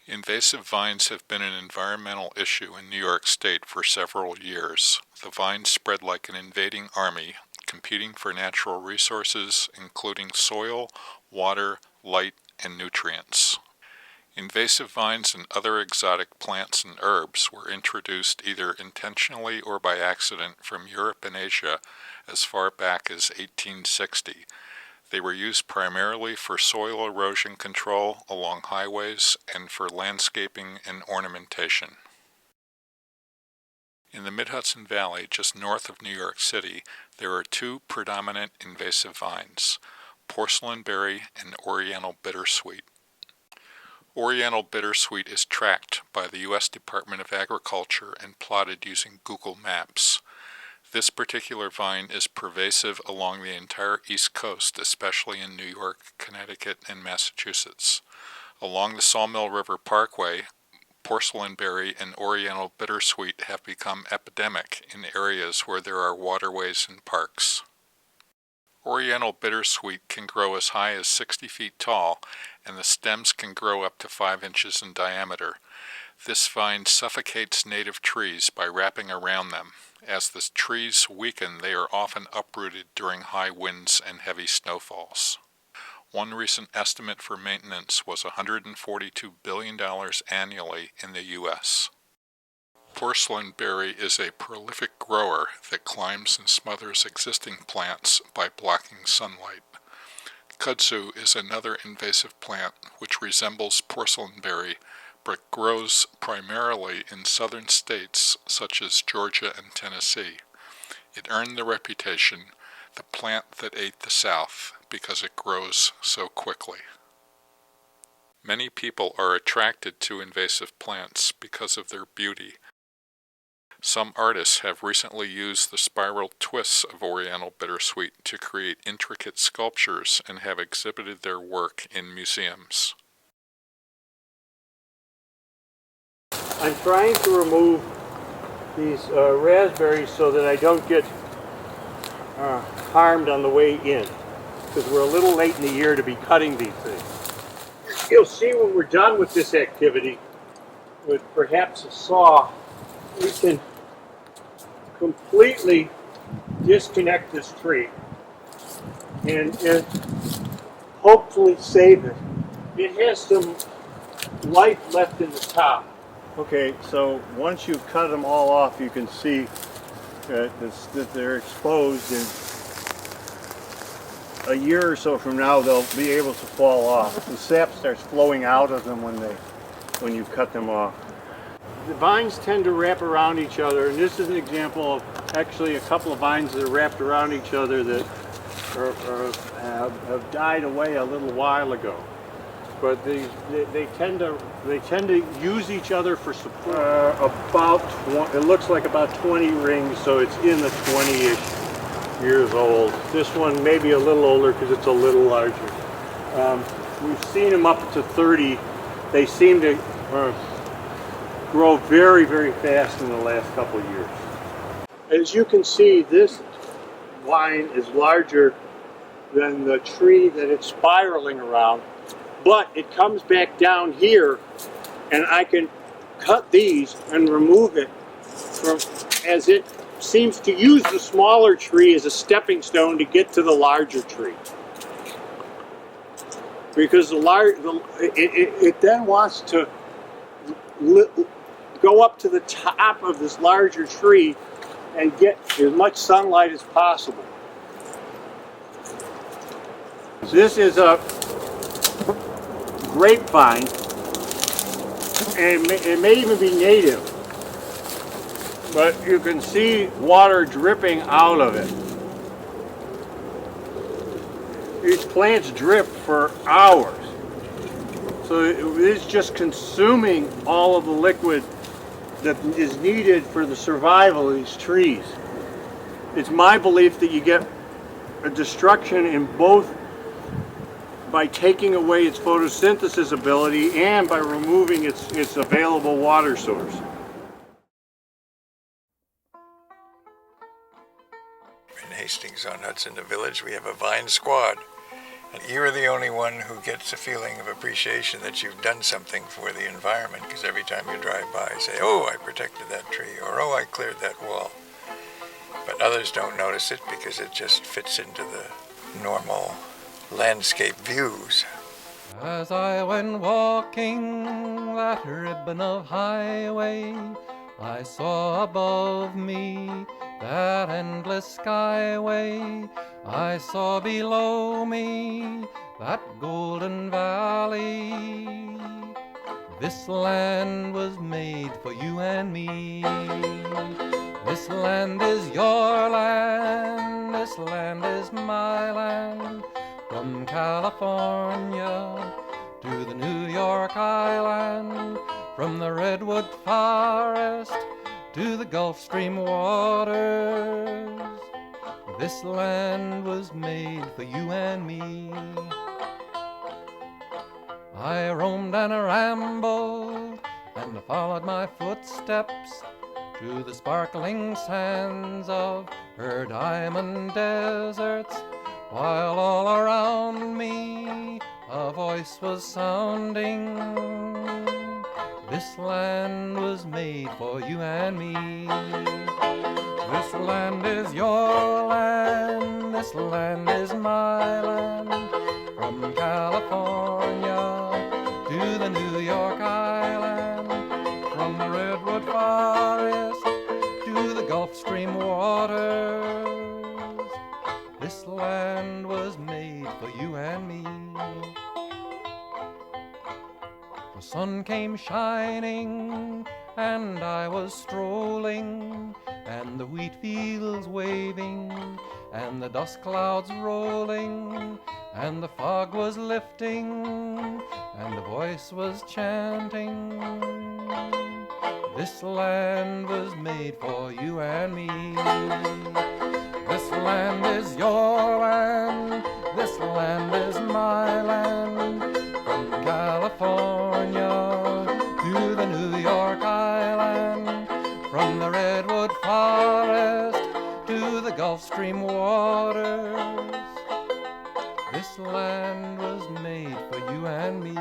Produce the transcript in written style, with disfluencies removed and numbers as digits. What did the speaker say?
Invasive vines have been an environmental issue in New York State for several years. The vines spread like an invading army, competing for natural resources, including soil, water, light, and nutrients. Invasive vines and other exotic plants and herbs were introduced either intentionally or by accident from Europe and Asia as far back as 1860. They were used primarily for soil erosion control along highways and for landscaping and ornamentation. In the Mid-Hudson Valley, just north of New York City, there are two predominant invasive vines, porcelain berry and oriental bittersweet. Oriental bittersweet is tracked by the U.S. Department of Agriculture and plotted using Google Maps. This particular vine is pervasive along the entire East Coast, especially in New York, Connecticut, and Massachusetts. Along the Sawmill River Parkway, porcelain berry and oriental bittersweet have become epidemic in areas where there are waterways and parks. Oriental bittersweet can grow as high as 60 feet tall, and the stems can grow up to 5 inches in diameter. This vine suffocates native trees by wrapping around them. As the trees weaken, they are often uprooted during high winds and heavy snowfalls. One recent estimate for maintenance was $142 billion annually in the U.S. Porcelain berry is a prolific grower that climbs and smothers existing plants by blocking sunlight. Kudzu is another invasive plant which resembles porcelain berry but grows primarily in southern states such as Georgia and Tennessee. It earned the reputation, the plant that ate the South, because it grows so quickly. Many people are attracted to invasive plants because of their beauty. Some artists have recently used the spiral twists of oriental bittersweet to create intricate sculptures and have exhibited their work in museums. I'm trying to remove these raspberries so that I don't get harmed on the way in, because we're a little late in the year to be cutting these things. You'll see when we're done with this activity, with perhaps a saw, we can completely disconnect this tree and hopefully save it. It has some life left in the top. Okay, so once you've cut them all off, you can see that they're exposed, and a year or so from now they'll be able to fall off. The sap starts flowing out of them when you cut them off. The vines tend to wrap around each other, and this is an example of actually a couple of vines that are wrapped around each other that have died away a little while ago. But they tend to use each other for support. It looks like about 20 rings, so it's in the 20-ish years old. This one may be a little older because it's a little larger. We've seen them up to 30. They seem to grow very, very fast in the last couple of years. As you can see, this vine is larger than the tree that it's spiraling around. But it comes back down here, and I can cut these and remove it as it seems to use the smaller tree as a stepping stone to get to the larger tree. Because it then wants to go up to the top of this larger tree and get as much sunlight as possible. This is a grapevine, and it may even be native, but you can see water dripping out of it. These plants drip for hours, so it is just consuming all of the liquid that is needed for the survival of these trees. It's my belief that you get a destruction in both by taking away its photosynthesis ability and by removing its available water source. In Hastings on Hudson, the village, we have a vine squad. You're the only one who gets a feeling of appreciation that you've done something for the environment, because every time you drive by, you say, oh, I protected that tree, or oh, I cleared that wall. But others don't notice it because it just fits into the normal landscape views. As I went walking that ribbon of highway, I saw above me that endless skyway. I saw below me that golden valley. This land was made for you and me. This land is your land, this land is my land. From California to the New York Island, from the redwood forest to the Gulf Stream waters, this land was made for you and me. I roamed and rambled and followed my footsteps to the sparkling sands of her diamond deserts, while all around me a voice was sounding. This land was made for you and me. This land is your land, this land is my land. From California to the New York Island, from the redwood forest to the Gulf Stream waters, this land was made for you and me. The sun came shining and I was strolling, and the wheat fields waving and the dust clouds rolling, and the fog was lifting and the voice was chanting. This land was made for you and me. This land is your land, this land is my land. From California to the New York Island, from the redwood forest to the Gulf Stream waters, this land was made for you and me.